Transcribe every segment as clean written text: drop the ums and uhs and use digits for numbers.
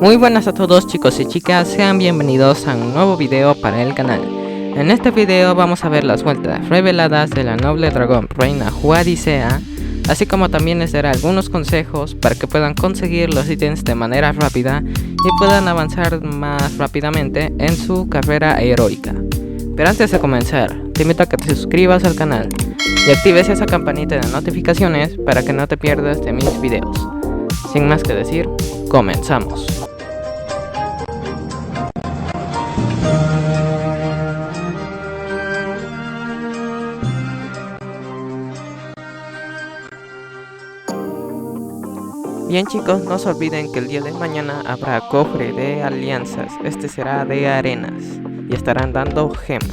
Muy buenas a todos chicos y chicas, sean bienvenidos a un nuevo video para el canal. En este video vamos a ver las vueltas reveladas de la noble dragón reina Juadicea, así como también les daré algunos consejos para que puedan conseguir los ítems de manera rápida y puedan avanzar más rápidamente en su carrera heroica. Pero antes de comenzar, te invito a que te suscribas al canal y actives esa campanita de notificaciones para que no te pierdas de mis videos. Sin más que decir, comenzamos. Bien chicos, no se olviden que el día de mañana habrá cofre de alianzas, este será de arenas y estarán dando gemas.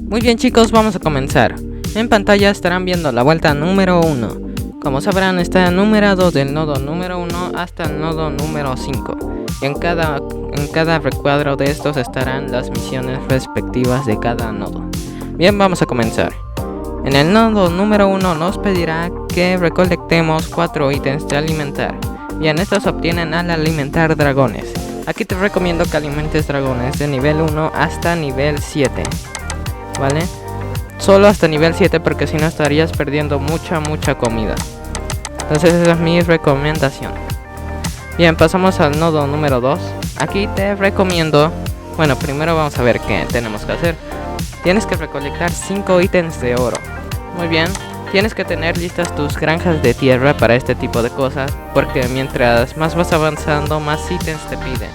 Muy bien chicos, vamos a comenzar. En pantalla estarán viendo la vuelta número 1. Como sabrán, está numerado del nodo número 1 hasta el nodo número 5. Y en cada recuadro de estos estarán las misiones respectivas de cada nodo. Bien, vamos a comenzar. En el nodo número 1 nos pedirá que recolectemos 4 ítems de alimentar. Bien, estos se obtienen al alimentar dragones. Aquí te recomiendo que alimentes dragones de nivel 1 hasta nivel 7. ¿Vale? Solo hasta nivel 7 porque si no estarías perdiendo mucha comida. Entonces esa es mi recomendación. Bien, pasamos al nodo número 2. Aquí te recomiendo, bueno, primero vamos a ver qué tenemos que hacer. Tienes que recolectar 5 ítems de oro. Muy bien, tienes que tener listas tus granjas de tierra para este tipo de cosas, porque mientras más vas avanzando, más ítems te piden.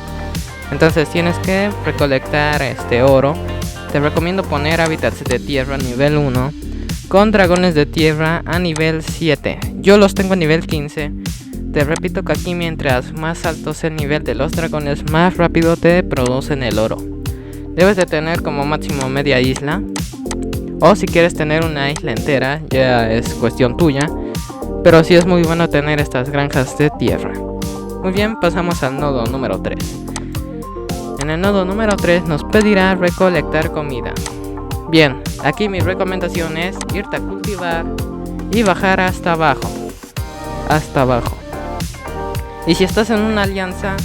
Entonces tienes que recolectar oro. Te recomiendo poner hábitats de tierra nivel 1 con dragones de tierra a nivel 7. Yo los tengo a nivel 15. Te repito que aquí mientras más alto sea el nivel de los dragones, más rápido te producen el oro. Debes de tener como máximo media isla, o si quieres tener una isla entera ya es cuestión tuya, pero sí es muy bueno tener estas granjas de tierra. Muy bien, pasamos al nodo número 3. En el nodo número 3 nos pedirá recolectar comida. Bien, aquí mi recomendación es irte a cultivar y bajar hasta abajo. Y si estás en una alianza,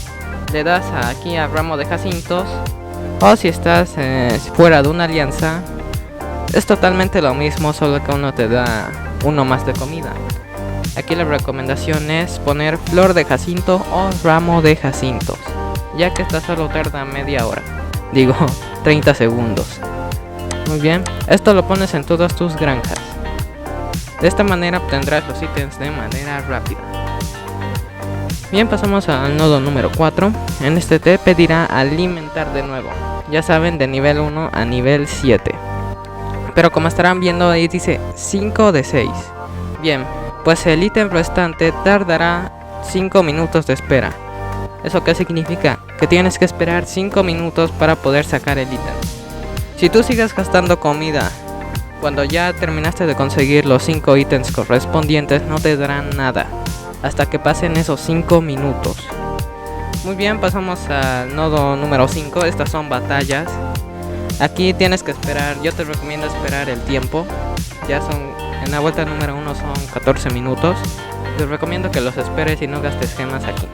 le das aquí a ramo de jacintos. O si estás fuera de una alianza, es totalmente lo mismo, solo que uno te da uno más de comida. Aquí la recomendación es poner flor de jacinto o ramo de jacintos, ya que esta solo tarda media hora. Digo, 30 segundos. Muy bien, esto lo pones en todas tus granjas. De esta manera obtendrás los ítems de manera rápida. Bien, pasamos al nodo número 4. En este te pedirá alimentar de nuevo. Ya saben, de nivel 1 a nivel 7. Pero como estarán viendo ahí dice 5 de 6. Bien, pues el ítem restante tardará 5 minutos de espera. ¿Eso qué significa? Que tienes que esperar 5 minutos para poder sacar el ítem. Si tú sigues gastando comida cuando ya terminaste de conseguir los 5 ítems correspondientes, no te darán nada hasta que pasen esos 5 minutos. Muy bien, pasamos al nodo número 5. Estas son batallas. Aquí tienes que esperar, yo te recomiendo esperar el tiempo. Ya son, en la vuelta número 1 son 14 minutos. Te recomiendo que los esperes y no gastes gemas aquí.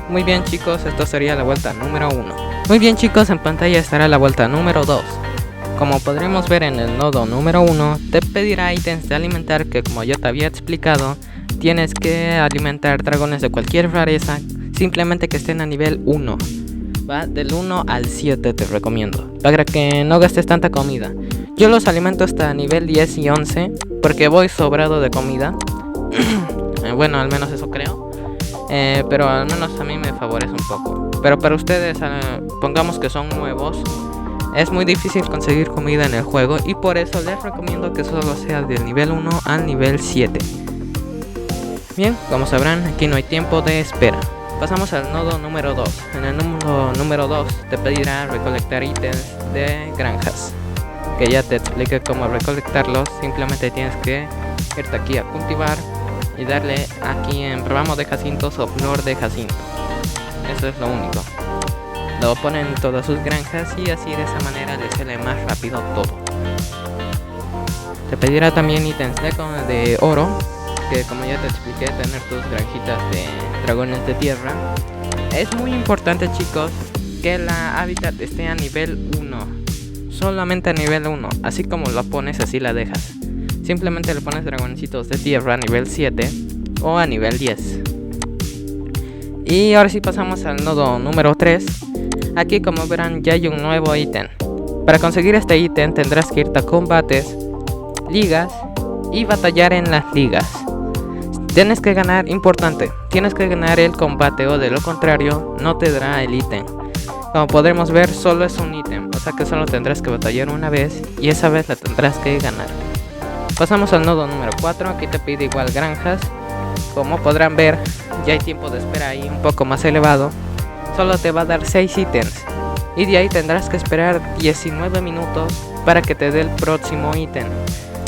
Muy bien chicos, esto sería la vuelta número 1. Muy bien chicos, en pantalla estará la vuelta número 2. Como podremos ver en el nodo número 1, te pedirá ítems de alimentar que, como yo te había explicado, tienes que alimentar dragones de cualquier rareza, simplemente que estén a nivel 1. ¿Va? Del 1 al 7 te recomiendo, para que no gastes tanta comida. Yo los alimento hasta nivel 10 y 11, porque voy sobrado de comida. Bueno, al menos eso creo. Pero al menos a mí me favorece un poco. Pero para ustedes, pongamos que son nuevos, es muy difícil conseguir comida en el juego, y por eso les recomiendo que solo sea del nivel 1 al nivel 7. Bien, como sabrán, aquí no hay tiempo de espera. Pasamos al nodo número 2. En el nodo número 2 te pedirá recolectar ítems de granjas, que ya te expliqué cómo recolectarlos. Simplemente tienes que irte aquí a cultivar y darle aquí en ramo de jacintos o flor de jacinto. Eso es lo único. Lo ponen en todas sus granjas y así de esa manera les sale más rápido todo. Te pedirá también ítems de oro, que como ya te expliqué, tener tus granjitas de dragones de tierra. Es muy importante, chicos, que la hábitat esté a nivel 1, solamente a nivel 1, así como lo pones así la dejas. Simplemente le pones dragoncitos de tierra a nivel 7 o a nivel 10. Y ahora sí pasamos al nodo número 3. Aquí, como verán, ya hay un nuevo ítem. Para conseguir este ítem tendrás que irte a combates, ligas y batallar en las ligas. Tienes que ganar, importante, tienes que ganar el combate, o de lo contrario no te dará el ítem. Como podremos ver, solo es un ítem, o sea que solo tendrás que batallar una vez y esa vez la tendrás que ganar. Pasamos al nodo número 4. Aquí te pide igual granjas. Como podrán ver, ya hay tiempo de espera ahí un poco más elevado. Solo te va a dar 6 ítems y de ahí tendrás que esperar 19 minutos para que te dé el próximo ítem.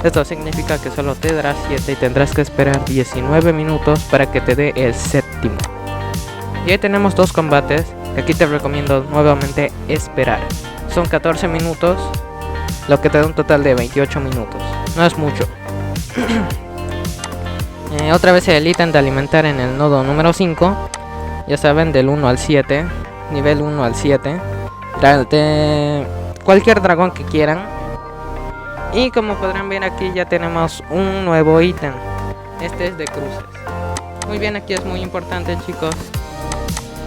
Esto significa que solo te dará 7 y tendrás que esperar 19 minutos para que te dé el séptimo. Y ahí tenemos 2 combates que aquí te recomiendo nuevamente esperar. Son 14 minutos, lo que te da un total de 28 minutos. No es mucho. Otra vez el ítem de alimentar en el nodo número 5. Ya saben, del 1 al 7. Nivel 1 al 7. Cualquier dragón que quieran. Y como podrán ver, aquí ya tenemos un nuevo ítem. Este es de cruces. Muy bien, aquí es muy importante, chicos,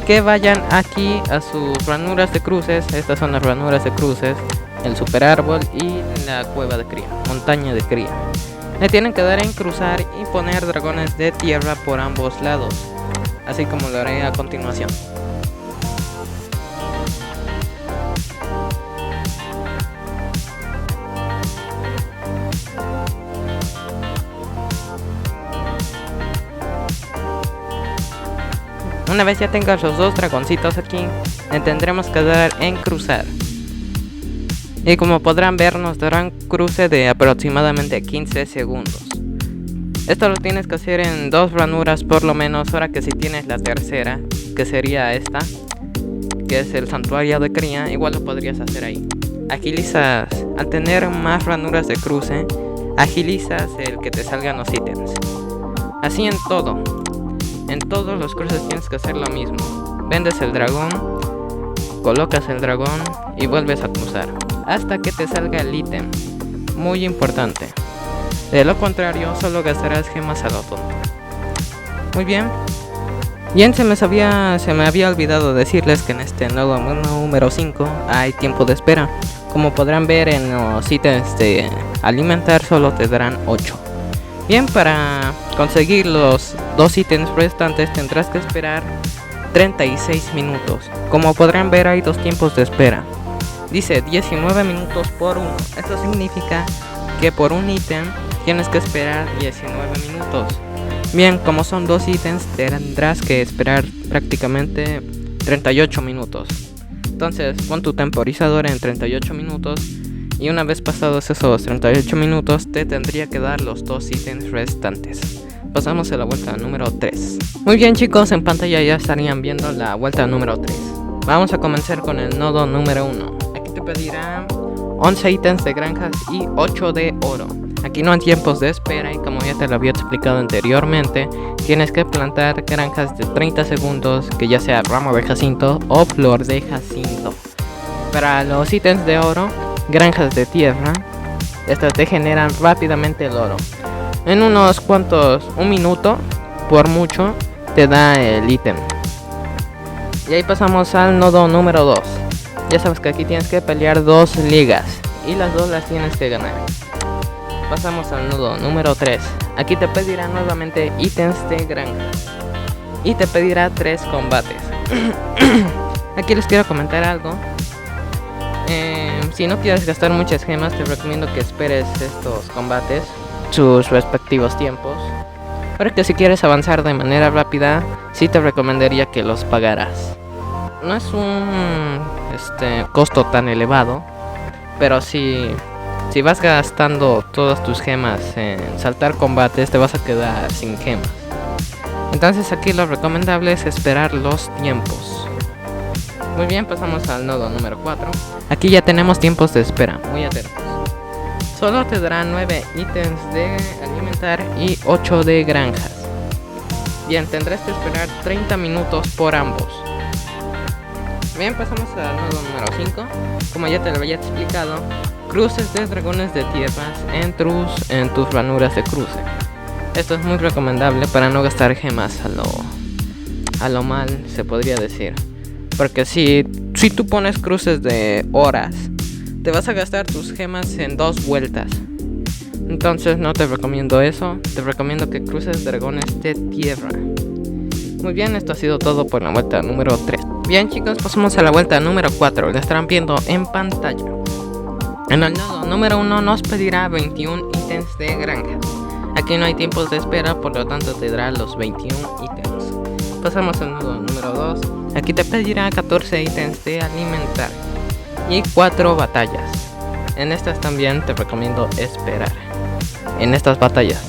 que vayan aquí a sus ranuras de cruces. Estas son las ranuras de cruces: el super árbol y la cueva de cría, montaña de cría. Le tienen que dar en cruzar y poner dragones de tierra por ambos lados, así como lo haré a continuación. Una vez ya tengas los 2 dragoncitos aquí, le tendremos que dar en cruzar. Y como podrán ver, nos darán cruce de aproximadamente 15 segundos. Esto lo tienes que hacer en 2 ranuras por lo menos. Ahora que si tienes la tercera, que sería esta, que es el santuario de cría, igual lo podrías hacer ahí. Agilizas, al tener más ranuras de cruce, agilizas el que te salgan los ítems. Así en todo. En todos los cruces tienes que hacer lo mismo. Vendes el dragón, colocas el dragón y vuelves a cruzar hasta que te salga el ítem. Muy importante. De lo contrario, solo gastarás gemas a lo tonto. Muy bien. Bien, se me había olvidado decirles que en este nodo número 5 hay tiempo de espera. Como podrán ver, en los ítems de alimentar solo te darán 8. Bien, para conseguir los 2 ítems restantes tendrás que esperar 36 minutos. Como podrán ver, hay 2 tiempos de espera. Dice 19 minutos por uno. Esto significa que por un ítem tienes que esperar 19 minutos. Bien, como son 2 ítems, tendrás que esperar prácticamente 38 minutos. Entonces, pon tu temporizador en 38 minutos. Y una vez pasados esos 38 minutos, te tendría que dar los 2 ítems restantes. Pasamos a la vuelta número 3. Muy bien, chicos, en pantalla ya estarían viendo la vuelta número 3. Vamos a comenzar con el nodo número 1. Aquí te pedirá 11 ítems de granjas y 8 de oro. Aquí no hay tiempos de espera y como ya te lo había explicado anteriormente, tienes que plantar granjas de 30 segundos, que ya sea ramo de jacinto o flor de jacinto. Para los ítems de oro, granjas de tierra, estas te generan rápidamente el oro. En unos cuantos, un minuto, por mucho, te da el ítem. Y ahí pasamos al nodo número 2. Ya sabes que aquí tienes que pelear 2 ligas y las 2 las tienes que ganar. Pasamos al nodo número 3. Aquí te pedirá nuevamente ítems de granja y te pedirá 3 combates. Aquí les quiero comentar algo. Si no quieres gastar muchas gemas, te recomiendo que esperes estos combates, sus respectivos tiempos. Porque si quieres avanzar de manera rápida, sí te recomendaría que los pagaras. No es un costo tan elevado, pero si vas gastando todas tus gemas en saltar combates, te vas a quedar sin gemas. Entonces aquí lo recomendable es esperar los tiempos. Muy bien, pasamos al nodo número 4. Aquí ya tenemos tiempos de espera, muy atentos. solo te dará 9 ítems de alimentar y 8 de granjas. Bien, tendrás que esperar 30 minutos por ambos. Bien, pasamos al nodo número 5. Como ya te lo había explicado, cruces de dragones de tierras en tus ranuras de cruce. Esto es muy recomendable para no gastar gemas a lo mal, se podría decir. Porque si tú pones cruces de horas, te vas a gastar tus gemas en 2 vueltas. Entonces no te recomiendo eso. Te recomiendo que cruces dragones de tierra. Muy bien, esto ha sido todo por la vuelta número 3. Bien chicos, pasamos a la vuelta número 4. La estarán viendo en pantalla. En el nodo número 1 nos pedirá 21 ítems de granja. Aquí no hay tiempos de espera, por lo tanto te dará los 21 ítems. Pasamos al nodo número 2. Aquí te pedirá 14 ítems de alimentar y 4 batallas. En estas también te recomiendo esperar. En estas batallas,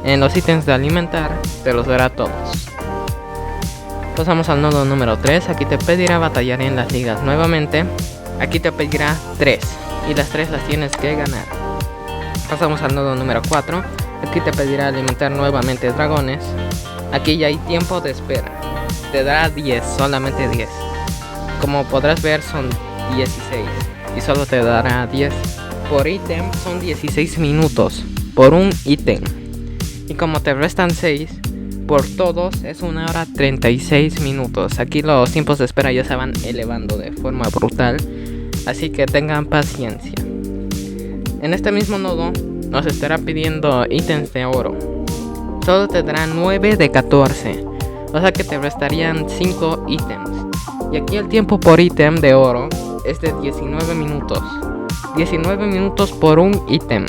en los ítems de alimentar, te los dará todos. Pasamos al nodo número 3. Aquí te pedirá batallar en las ligas nuevamente. Aquí te pedirá 3 y las 3 las tienes que ganar. Pasamos al nodo número 4. Aquí te pedirá alimentar nuevamente dragones. Aquí ya hay tiempo de espera. Te dará 10, solamente 10. Como podrás ver son 16 y solo te dará 10 por ítem. Son 16 minutos por un ítem. Y como te restan 6 por todos, es 1 hora 36 minutos. Aquí los tiempos de espera ya se van elevando de forma brutal, así que tengan paciencia. En este mismo nodo nos estará pidiendo ítems de oro. Solo te darán 9 de 14, o sea que te restarían 5 ítems. Y aquí el tiempo por ítem de oro es de 19 minutos. 19 minutos por un ítem.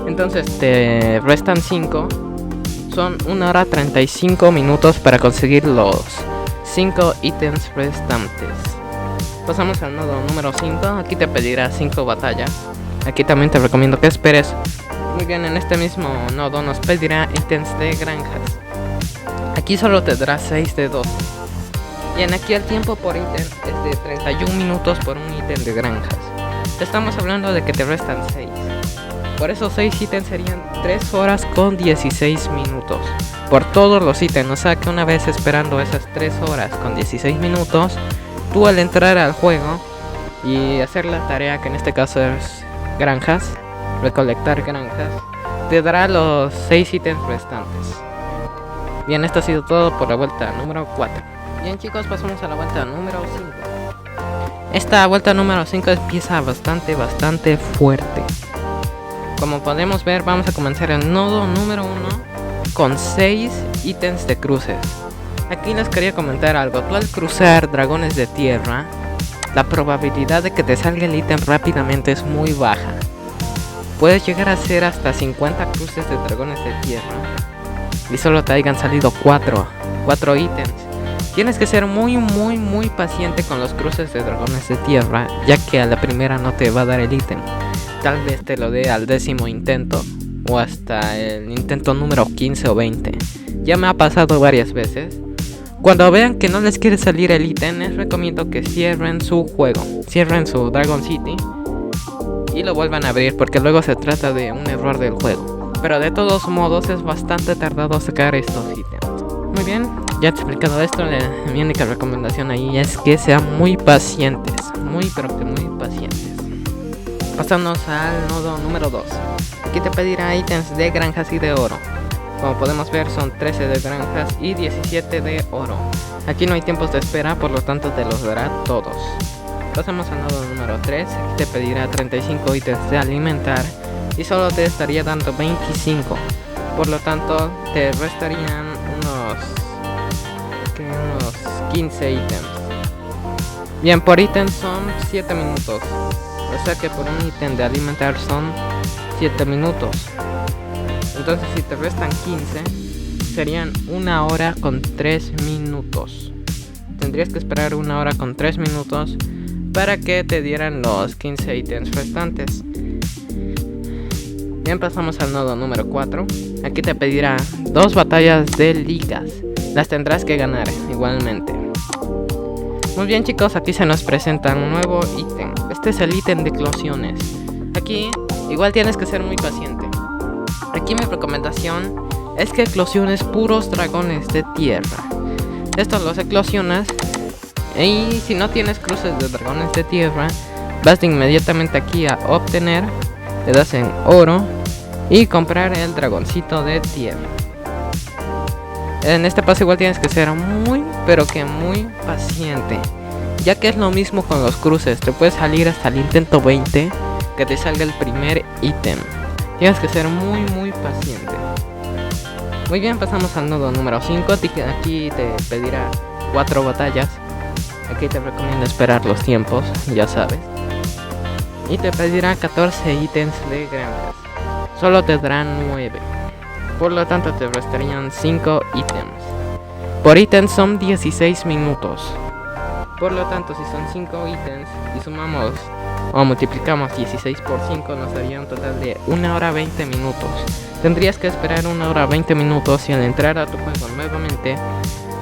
Entonces te restan 5. Son 1 hora 35 minutos para conseguir los 5 ítems restantes. Pasamos al nodo número 5. Aquí te pedirá 5 batallas. Aquí también te recomiendo que esperes. Muy bien, en este mismo nodo nos pedirá ítems de granjas. Aquí solo te dará 6 de 12. Bien, aquí el tiempo por ítem es de 31 minutos por un ítem de granjas. Estamos hablando de que te restan 6. Por esos 6 ítems serían 3 horas con 16 minutos. Por todos los ítems, o sea que una vez esperando esas 3 horas con 16 minutos, tú al entrar al juego y hacer la tarea, que en este caso es granjas, recolectar granjas, te dará los 6 ítems restantes. Bien, esto ha sido todo por la vuelta número 4. Bien chicos, pasamos a la vuelta número 5. Esta vuelta número 5 empieza bastante fuerte. Como podemos ver, vamos a comenzar el nodo número 1 con 6 ítems de cruces. Aquí les quería comentar algo. Tú al cruzar dragones de tierra, la probabilidad de que te salga el ítem rápidamente es muy baja. Puedes llegar a hacer hasta 50 cruces de dragones de tierra y solo te hayan salido 4 ítems. Tienes que ser muy paciente con los cruces de dragones de tierra, ya que a la primera no te va a dar el ítem. Tal vez te lo dé al 10º intento o hasta el intento número 15 o 20. Ya me ha pasado varias veces. Cuando vean que no les quiere salir el ítem, les recomiendo que cierren su juego, cierren su Dragon City y lo vuelvan a abrir, porque luego se trata de un error del juego. Pero de todos modos es bastante tardado sacar estos ítems. Muy bien, ya te he explicado esto. Mi única recomendación ahí es que sean muy pacientes, pero que muy pacientes. Pasamos al nodo número 2. Aquí te pedirá ítems de granjas y de oro. Como podemos ver, son 13 de granjas y 17 de oro. Aquí no hay tiempos de espera, por lo tanto te los dará todos. Pasamos al nodo número 3. Aquí te pedirá 35 ítems de alimentar y solo te estaría dando 25. Por lo tanto te restarían unos 15 ítems. Bien, por ítem son 7 minutos. O sea que por un ítem de alimentar son 7 minutos. Entonces si te restan 15, serían 1 hora con 3 minutos. Tendrías que esperar 1 hora con 3 minutos para que te dieran los 15 ítems restantes. Bien, pasamos al nodo número 4. Aquí te pedirá 2 batallas de ligas. Las tendrás que ganar igualmente. Muy bien chicos, aquí se nos presenta un nuevo ítem. Este es el ítem de eclosiones. Aquí igual tienes que ser muy paciente. Aquí mi recomendación es que eclosiones puros dragones de tierra. Estos los eclosionas y si no tienes cruces de dragones de tierra, vas inmediatamente aquí a obtener, le das en oro y comprar el dragoncito de tierra. En este paso igual tienes que ser muy, pero que muy paciente, ya que es lo mismo con los cruces. Te puedes salir hasta el intento 20 que te salga el primer ítem. Tienes que ser muy paciente. Muy bien, pasamos al nodo número 5. Aquí te pedirá 4 batallas. Aquí te recomiendo esperar los tiempos, ya sabes. Y te pedirá 14 ítems de granjas. Solo te darán 9. Por lo tanto te restarían 5 ítems. Por ítem son 16 minutos. Por lo tanto, si son 5 ítems y sumamos o multiplicamos 16 por 5, nos daría un total de 1 hora 20 minutos. Tendrías que esperar 1 hora 20 minutos y al entrar a tu juego nuevamente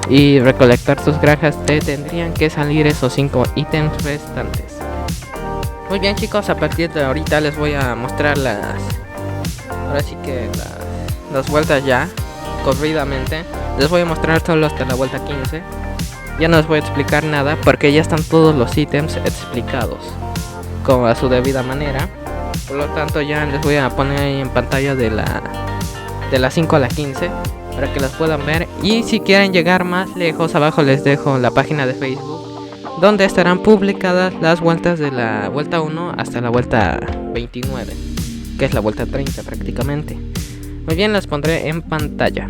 y recolectar tus granjas te tendrían que salir esos 5 ítems restantes. Muy bien chicos, a partir de ahorita les voy a mostrar ahora sí que las vueltas ya, corridamente. Les voy a mostrar solo hasta la vuelta 15. Ya no les voy a explicar nada porque ya están todos los ítems explicados como a su debida manera. Por lo tanto ya les voy a poner ahí en pantalla de la 5 a la 15 para que las puedan ver. Y si quieren llegar más lejos, abajo les dejo la página de Facebook donde estarán publicadas las vueltas de la vuelta 1 hasta la vuelta 29, que es la vuelta 30 prácticamente. Muy bien, las pondré en pantalla.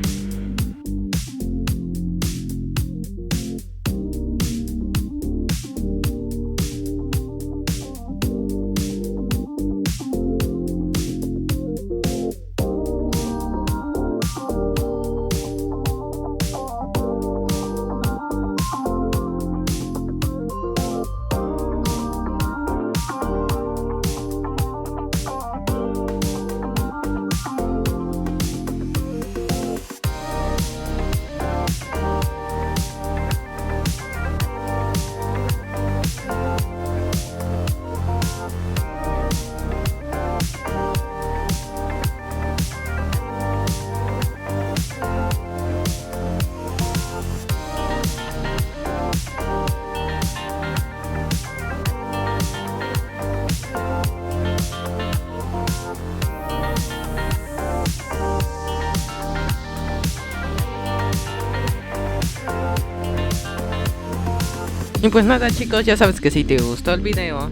Y pues nada chicos, ya sabes que si te gustó el video,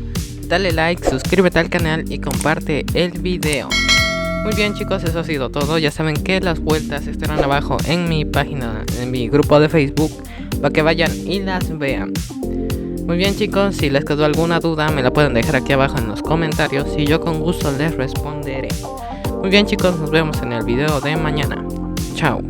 dale like, suscríbete al canal y comparte el video. Muy bien chicos, eso ha sido todo. Ya saben que las vueltas estarán abajo en mi página, en mi grupo de Facebook, para que vayan y las vean. Muy bien chicos, si les quedó alguna duda me la pueden dejar aquí abajo en los comentarios y yo con gusto les responderé. Muy bien chicos, nos vemos en el video de mañana. Chao.